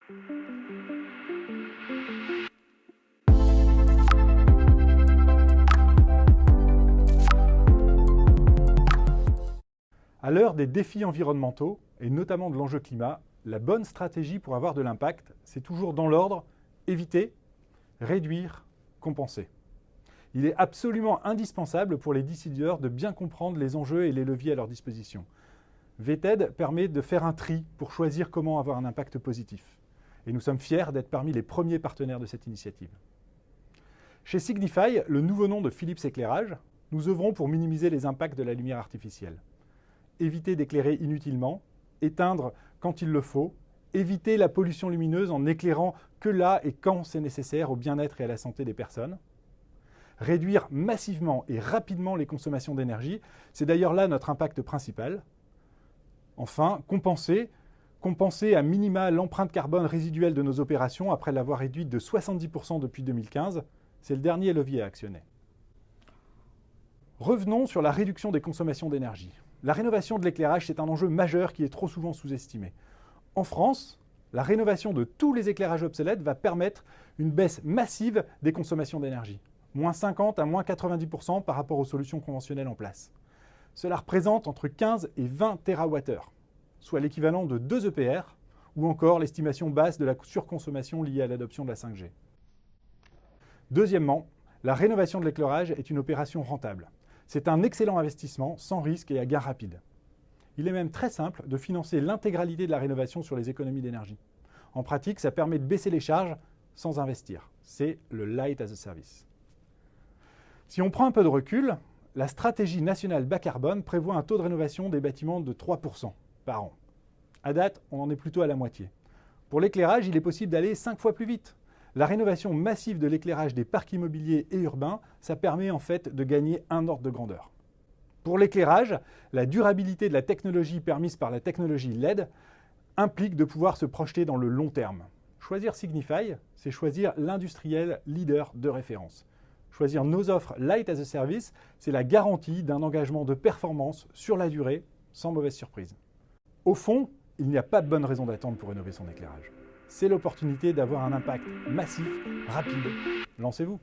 À l'heure des défis environnementaux, et notamment de l'enjeu climat, la bonne stratégie pour avoir de l'impact, c'est toujours dans l'ordre éviter, réduire, compenser. Il est absolument indispensable pour les décideurs de bien comprendre les enjeux et les leviers à leur disposition. VTED permet de faire un tri pour choisir comment avoir un impact positif. Et nous sommes fiers d'être parmi les premiers partenaires de cette initiative. Chez Signify, le nouveau nom de Philips Éclairage, nous œuvrons pour minimiser les impacts de la lumière artificielle. Éviter d'éclairer inutilement, éteindre quand il le faut, éviter la pollution lumineuse en éclairant que là et quand c'est nécessaire au bien-être et à la santé des personnes. Réduire massivement et rapidement les consommations d'énergie, c'est d'ailleurs là notre impact principal. Enfin, compenser à minima l'empreinte carbone résiduelle de nos opérations après l'avoir réduite de 70% depuis 2015, c'est le dernier levier à actionner. Revenons sur la réduction des consommations d'énergie. La rénovation de l'éclairage, c'est un enjeu majeur qui est trop souvent sous-estimé. En France, la rénovation de tous les éclairages obsolètes va permettre une baisse massive des consommations d'énergie, moins 50 à moins 90% par rapport aux solutions conventionnelles en place. Cela représente entre 15 et 20 TWh, soit l'équivalent de 2 EPR, ou encore l'estimation basse de la surconsommation liée à l'adoption de la 5G. Deuxièmement, la rénovation de l'éclairage est une opération rentable. C'est un excellent investissement, sans risque et à gain rapide. Il est même très simple de financer l'intégralité de la rénovation sur les économies d'énergie. En pratique, ça permet de baisser les charges sans investir. C'est le Light as a Service. Si on prend un peu de recul, la stratégie nationale bas carbone prévoit un taux de rénovation des bâtiments de 3% par an. À date, on en est plutôt à la moitié. Pour l'éclairage, il est possible d'aller 5 fois plus vite. La rénovation massive de l'éclairage des parcs immobiliers et urbains, ça permet en fait de gagner un ordre de grandeur. Pour l'éclairage, la durabilité de la technologie permise par la technologie LED implique de pouvoir se projeter dans le long terme. Choisir Signify, c'est choisir l'industriel leader de référence. Choisir nos offres Light as a Service, c'est la garantie d'un engagement de performance sur la durée, sans mauvaise surprise. Au fond, il n'y a pas de bonne raison d'attendre pour rénover son éclairage. C'est l'opportunité d'avoir un impact massif, rapide. Lancez-vous!